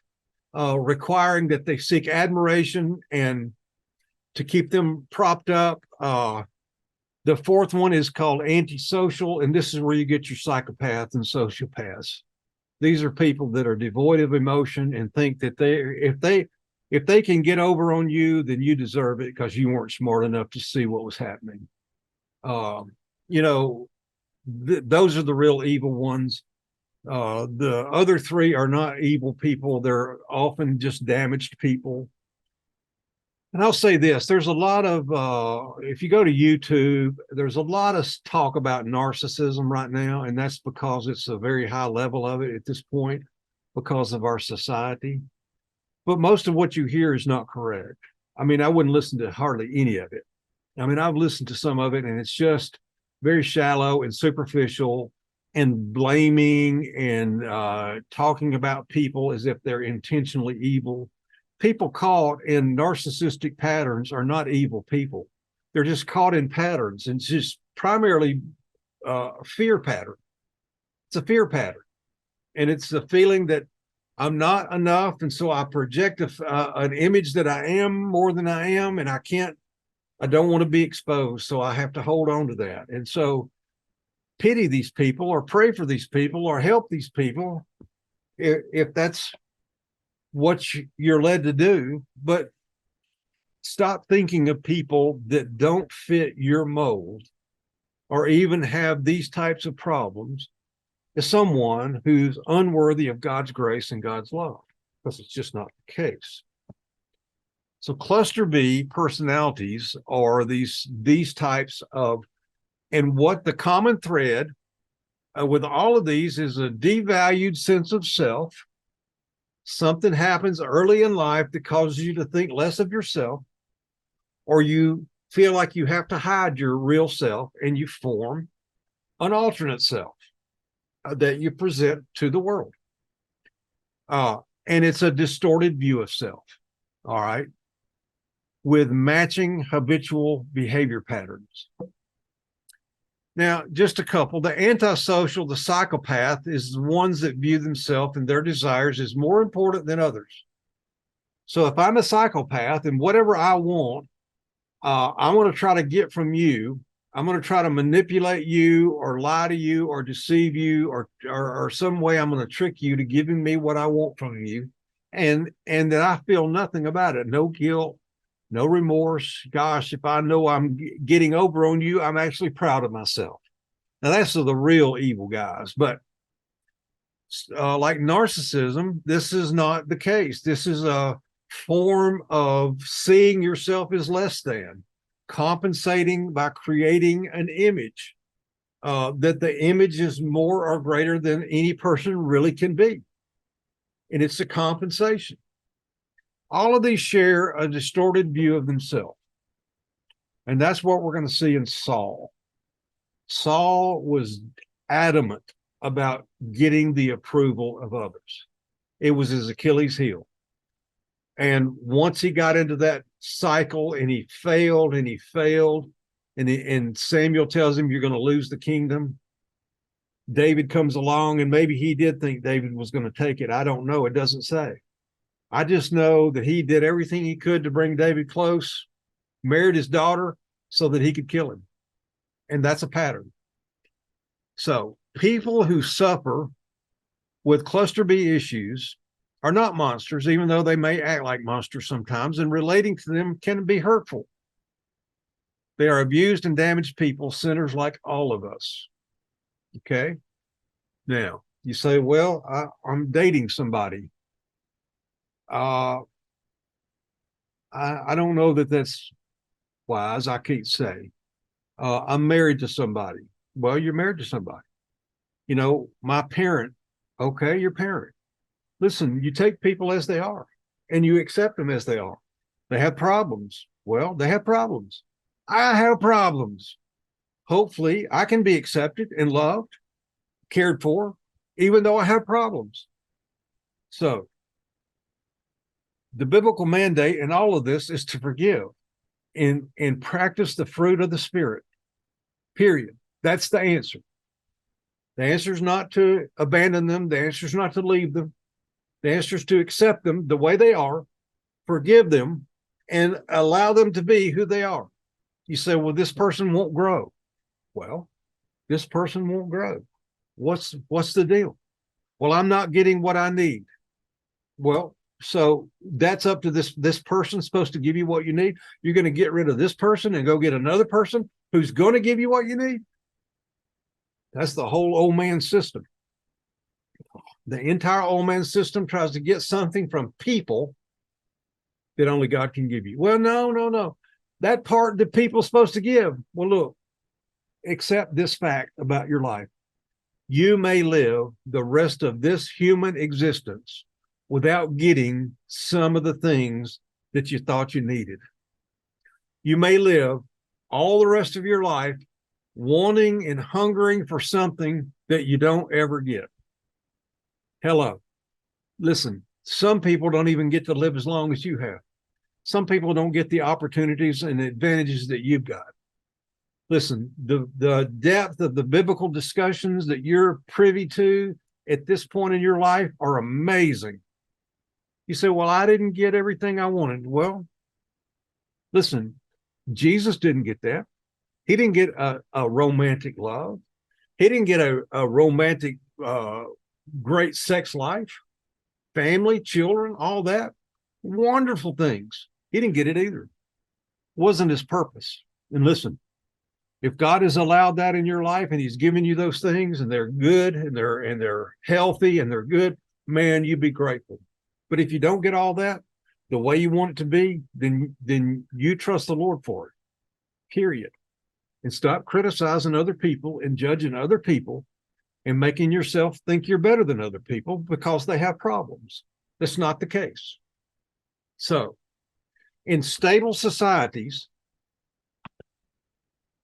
Speaker 2: requiring that they seek admiration and to keep them propped up. The 4th one is called antisocial, and this is where you get your psychopaths and sociopaths. These are people that are devoid of emotion and think that if they can get over on you, then you deserve it because you weren't smart enough to see what was happening. You know, those are the real evil ones. The other 3 are not evil people. They're often just damaged people. And I'll say this, there's a lot of, if you go to YouTube, there's a lot of talk about narcissism right now, and that's because it's a very high level of it at this point because of our society. But most of what you hear is not correct. I mean, I wouldn't listen to hardly any of it. I mean, I've listened to some of it, and it's just very shallow and superficial and blaming and talking about people as if they're intentionally evil. People caught in narcissistic patterns are not evil people. They're just caught in patterns, and it's just primarily fear pattern. It's a fear pattern, and it's the feeling that I'm not enough, and so I project an image that I am more than I am, and I don't want to be exposed, so I have to hold on to that. And so pity these people or pray for these people or help these people if that's what you're led to do, but stop thinking of people that don't fit your mold or even have these types of problems as someone who's unworthy of God's grace and God's love, because it's just not the case. So cluster B personalities are these types of, and what the common thread with all of these is a devalued sense of self. Something happens early in life that causes you to think less of yourself, or you feel like you have to hide your real self, and you form an alternate self that you present to the world. And it's a distorted view of self, all right, with matching habitual behavior patterns. Now, just a couple. The antisocial, the psychopath, is the ones that view themselves and their desires as more important than others. So if I'm a psychopath and whatever I want, I want to try to get from you. I'm going to try to manipulate you or lie to you or deceive you or some way I'm going to trick you to giving me what I want from you. And that I feel nothing about it. No guilt, no remorse. Gosh, if I know I'm getting over on you, I'm actually proud of myself. Now, that's the real evil guys. But like narcissism, this is not the case. This is a form of seeing yourself as less than, compensating by creating an image that the image is more or greater than any person really can be. And it's a compensation. All of these share a distorted view of themselves. And that's what we're going to see in Saul. Saul was adamant about getting the approval of others. It was his Achilles heel. And once he got into that cycle and he failed and he failed, and Samuel tells him, you're going to lose the kingdom. David comes along, and maybe he did think David was going to take it. I don't know. It doesn't say. I just know that he did everything he could to bring David close, married his daughter so that he could kill him. And that's a pattern. So people who suffer with cluster B issues are not monsters, even though they may act like monsters sometimes, and relating to them can be hurtful. They are abused and damaged people, sinners like all of us. Okay? Now, you say, well, I'm dating somebody. I don't know that that's wise. I can't say. I'm married to somebody. Well, you're married to somebody. You know, my parent. Okay, your parent. Listen, you take people as they are and you accept them as they are. They have problems. Well, they have problems. I have problems. Hopefully, I can be accepted and loved, cared for, even though I have problems. So, the biblical mandate in all of this is to forgive and practice the fruit of the Spirit. Period. That's the answer. The answer is not to abandon them. The answer is not to leave them. The answer is to accept them the way they are, forgive them, and allow them to be who they are. You say, well, this person won't grow. Well, this person won't grow. What's the deal? Well, I'm not getting what I need. Well, so that's up to this person supposed to give you what you need. You're going to get rid of this person and go get another person who's going to give you what you need. That's the whole old man system. The entire old man system tries to get something from people that only God can give you. Well, no. That part that people's supposed to give. Well, look, accept this fact about your life. You may live the rest of this human existence without getting some of the things that you thought you needed. You may live all the rest of your life wanting and hungering for something that you don't ever get. Hello. Listen, some people don't even get to live as long as you have. Some people don't get the opportunities and advantages that you've got. Listen, the depth of the biblical discussions that you're privy to at this point in your life are amazing. You say, well, I didn't get everything I wanted. Well, listen, Jesus didn't get that. He didn't get a romantic love. He didn't get a romantic, great sex life, family, children, all that. Wonderful things. He didn't get it either. Wasn't his purpose. And listen, if God has allowed that in your life and he's given you those things and they're good and they're healthy and they're good, man, you be grateful. But if you don't get all that the way you want it to be, then you trust the Lord for it. Period. And stop criticizing other people and judging other people and making yourself think you're better than other people because they have problems. That's not the case. So, in stable societies,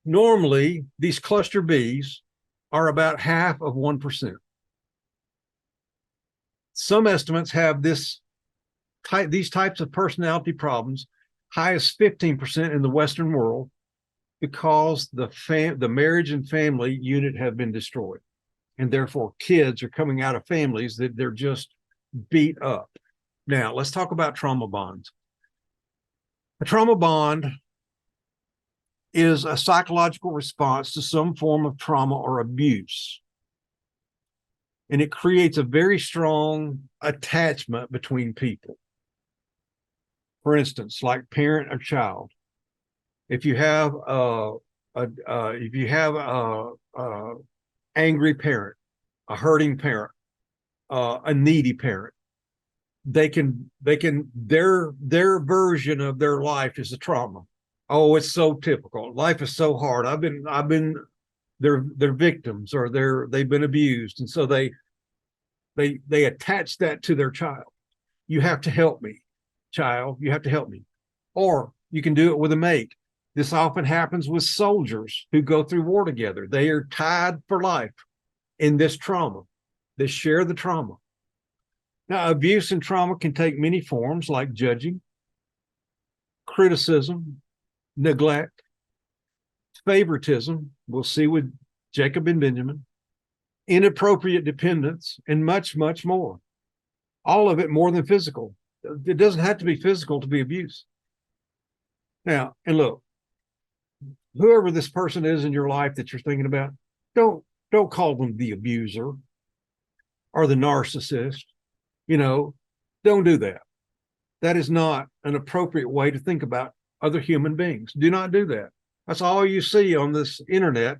Speaker 2: normally these cluster Bs are about half of 1%. Some estimates have these types of personality problems high as 15% in the Western world because the marriage and family unit have been destroyed. And therefore, kids are coming out of families that they're just beat up. Now, let's talk about trauma bonds. A trauma bond is a psychological response to some form of trauma or abuse. And it creates a very strong attachment between people. For instance, like parent or child. If you have a angry parent, a hurting parent, a needy parent, their version of their life is a trauma. Oh, it's so typical. Life is so hard. They're victims or they've been abused, and so they attach that to their child. You have to help me, child. You have to help me. Or you can do it with a mate. This often happens with soldiers who go through war together. They are tied for life. in this trauma, that share the trauma. Now, abuse and trauma can take many forms like judging, criticism, neglect, favoritism. We'll see with Jacob and Benjamin, inappropriate dependence, and much, much more. All of it more than physical. It doesn't have to be physical to be abuse. Now, and look, whoever this person is in your life that you're thinking about, don't call them the abuser or the narcissist. Don't do that. That is not an appropriate way to think about other human beings. Do not do that. That's all you see on this internet,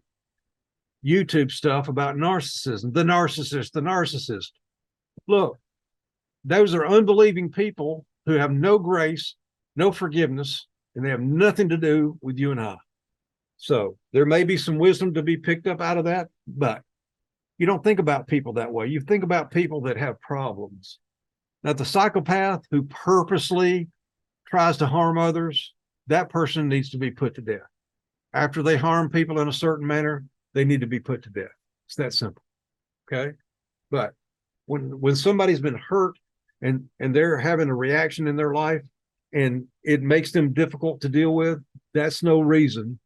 Speaker 2: YouTube stuff about narcissism, the narcissist, the narcissist. Look, those are unbelieving people who have no grace, no forgiveness, and they have nothing to do with you and I. So there may be some wisdom to be picked up out of that, but you don't think about people that way. You think about people that have problems. Now, the psychopath who purposely tries to harm others, that person needs to be put to death. After they harm people in a certain manner, they need to be put to death. It's that simple. Okay. But when somebody's been hurt and they're having a reaction in their life and it makes them difficult to deal with, that's no reason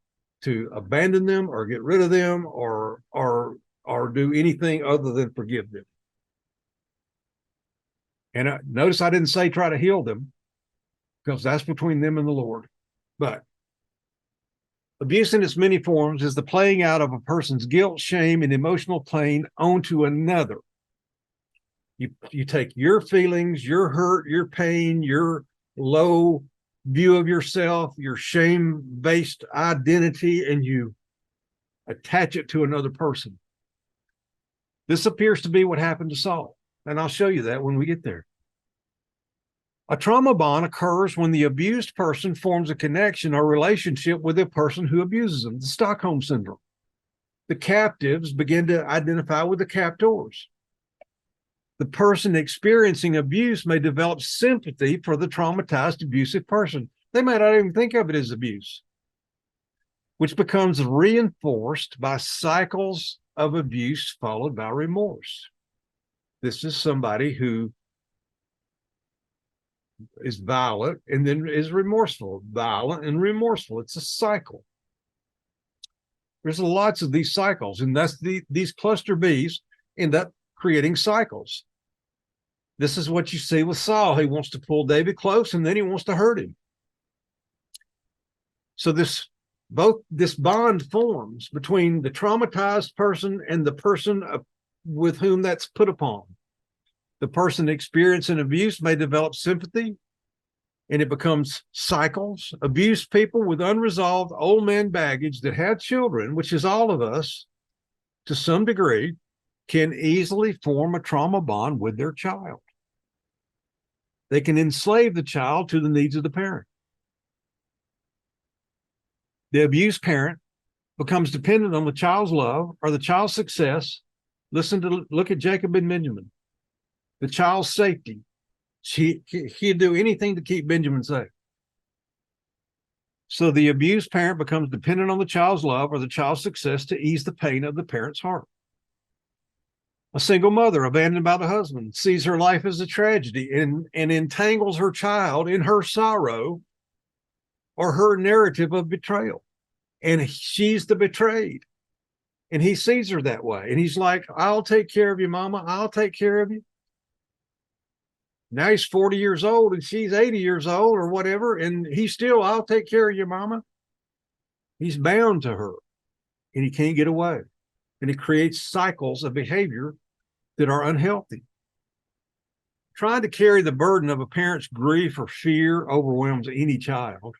Speaker 2: to abandon them or get rid of them or do anything other than forgive them. And notice I didn't say try to heal them, because that's between them and the Lord. But abuse in its many forms is the playing out of a person's guilt, shame, and emotional pain onto another. You take your feelings, your hurt, your pain, your low view of yourself, your shame-based identity, and you attach it to another person. This appears to be what happened to Saul, and I'll show you that when we get there. A trauma bond occurs when the abused person forms a connection or relationship with the person who abuses them, the Stockholm Syndrome. The captives begin to identify with the captors. The person experiencing abuse may develop sympathy for the traumatized, abusive person. They might not even think of it as abuse, which becomes reinforced by cycles of abuse followed by remorse. This is somebody who is violent and then is remorseful, violent and remorseful. It's a cycle. There's lots of these cycles, and that's these cluster Bs end up creating cycles. This is what you see with Saul. He wants to pull David close, and then he wants to hurt him. So this bond forms between the traumatized person and the person with whom that's put upon. The person experiencing abuse may develop sympathy, and it becomes cycles. Abused people with unresolved old man baggage that have children, which is all of us to some degree, can easily form a trauma bond with their child. They can enslave the child to the needs of the parent. The abused parent becomes dependent on the child's love or the child's success. Look at Jacob and Benjamin. The child's safety. He'd do anything to keep Benjamin safe. So the abused parent becomes dependent on the child's love or the child's success to ease the pain of the parent's heart. A single mother abandoned by the husband sees her life as a tragedy and entangles her child in her sorrow or her narrative of betrayal. And she's the betrayed. And he sees her that way. And he's like, I'll take care of you, mama. I'll take care of you. Now he's 40 years old and she's 80 years old or whatever. And he's still, I'll take care of you, mama. He's bound to her and he can't get away. And it creates cycles of behavior that are unhealthy. Trying to carry the burden of a parent's grief or fear overwhelms any child.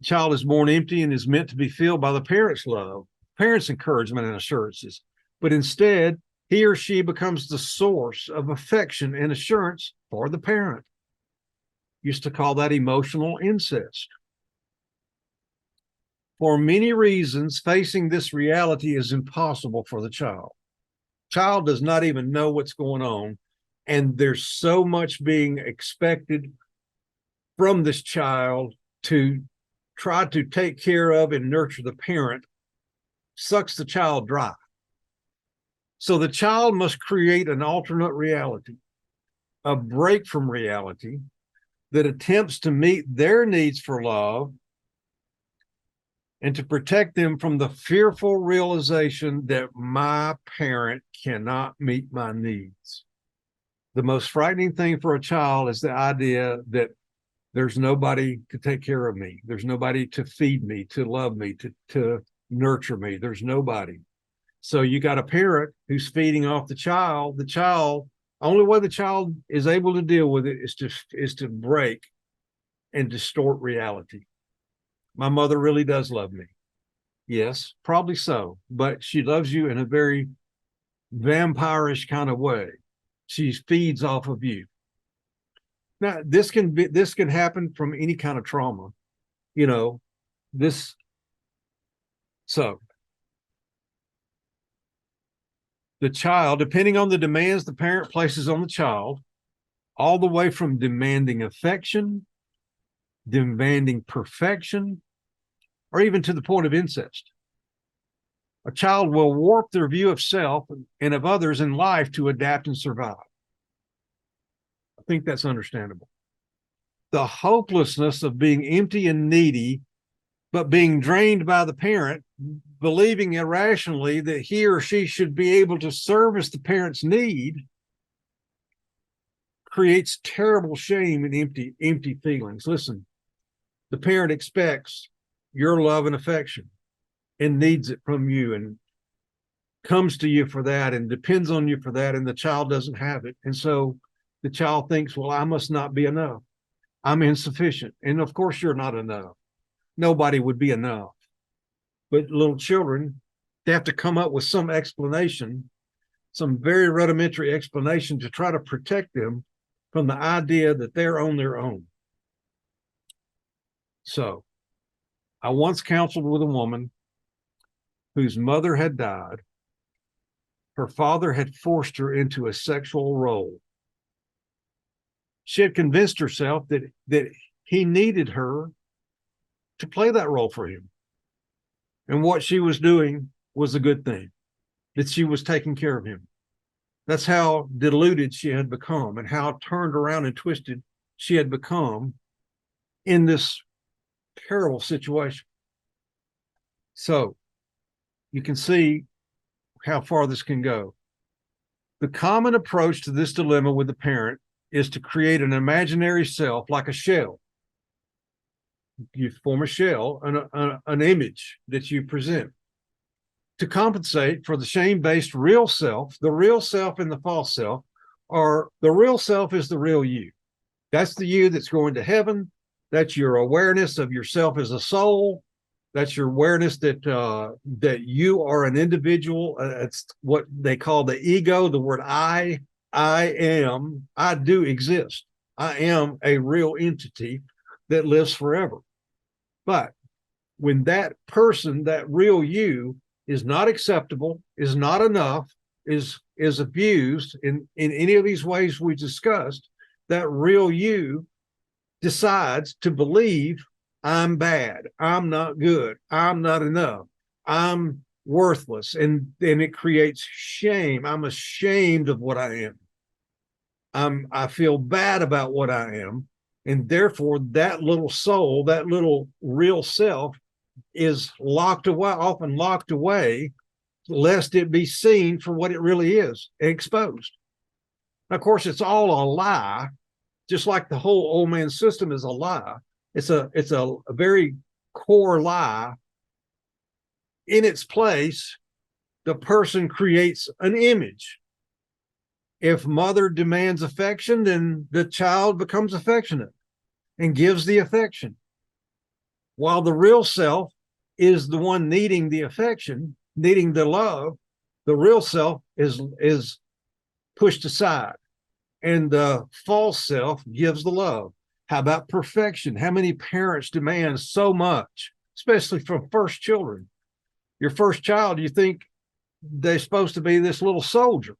Speaker 2: The child is born empty and is meant to be filled by the parent's love, parents' encouragement and assurances. But instead, he or she becomes the source of affection and assurance for the parent. Used to call that emotional incest. For many reasons, facing this reality is impossible for the child. Child does not even know what's going on, and there's so much being expected from this child to try to take care of and nurture the parent, sucks the child dry. So the child must create an alternate reality, a break from reality that attempts to meet their needs for love and to protect them from the fearful realization that my parent cannot meet my needs. The most frightening thing for a child is the idea that there's nobody to take care of me. There's nobody to feed me, to love me, to nurture me. There's nobody. So you got a parent who's feeding off the child. The child, only way the child is able to deal with it is to break and distort reality. My mother really does love me. Yes, probably so, but she loves you in a very vampirish kind of way. She feeds off of you. Now, this can happen from any kind of trauma, you know. This so the child, depending on the demands the parent places on the child, all the way from demanding affection, demanding perfection, or even to the point of incest. A child will warp their view of self and of others in life to adapt and survive. I think that's understandable. The hopelessness of being empty and needy, but being drained by the parent, believing irrationally that he or she should be able to service the parent's need, creates terrible shame and empty feelings. Listen, the parent expects your love and affection and needs it from you and comes to you for that and depends on you for that, and the child doesn't have it. And so the child thinks, well, I must not be enough. I'm insufficient. And of course, you're not enough. Nobody would be enough. But little children, they have to come up with some explanation, some very rudimentary explanation to try to protect them from the idea that they're on their own. So I once counseled with a woman whose mother had died. Her father had forced her into a sexual role. She had convinced herself that he needed her to play that role for him. And what she was doing was a good thing, that she was taking care of him. That's how deluded she had become and how turned around and twisted she had become in this terrible situation. So you can see how far this can go. The common approach to this dilemma with the parent is to create an imaginary self like a shell. You form a shell, an image that you present to compensate for the shame-based real self. The real self and the false self are, the real self is the real you. That's the you that's going to heaven. That's your awareness of yourself as a soul. That's your awareness that you are an individual. It's what they call the ego, the word I am, I do exist. I am a real entity that lives forever. But when that person, that real you, is not acceptable, is not enough, is abused in any of these ways we discussed, that real you decides to believe I'm bad, I'm not good, I'm not enough, I'm worthless, and it creates shame. I'm ashamed of what I am. I feel bad about what I am, and therefore that little soul, that little real self, is locked away, often locked away, lest it be seen for what it really is, exposed. Of course, it's all a lie, just like the whole old man system is a lie. It's a very core lie. In its place, the person creates an image. If mother demands affection, then the child becomes affectionate and gives the affection, while the real self is the one needing the affection, needing the love. The real self is pushed aside, and the false self gives the love. How about perfection? How many parents demand so much, especially from first children? Your first child, you think they're supposed to be this little soldier.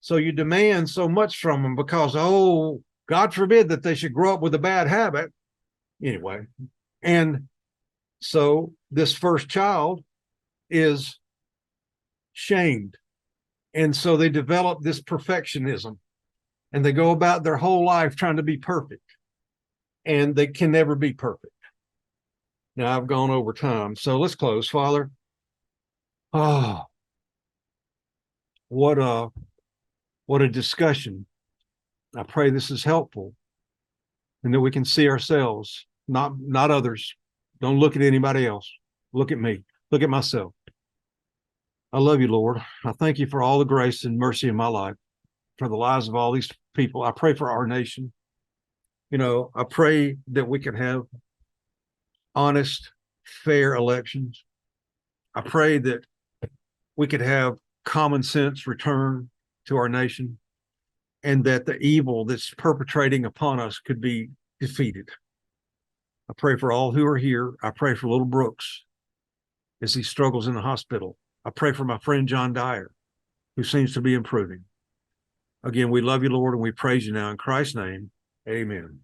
Speaker 2: So you demand so much from them because, oh, God forbid that they should grow up with a bad habit. Anyway, and so this first child is shamed And so they develop this perfectionism, and they go about their whole life trying to be perfect, and they can never be perfect. Now I've gone over time, so let's close. Father, oh, what a discussion. I pray this is helpful, and that we can see ourselves, not others. Don't look at anybody else. Look at me. Look at myself. I love you, Lord. I thank you for all the grace and mercy in my life, for the lives of all these people. I pray for our nation. I pray that we can have honest, fair elections. I pray that we could have common sense return to our nation, and that the evil that's perpetrating upon us could be defeated. I pray for all who are here. I pray for little Brooks as he struggles in the hospital. I pray for my friend John Dyer, who seems to be improving. Again, we love you, Lord, and we praise you now in Christ's name. Amen.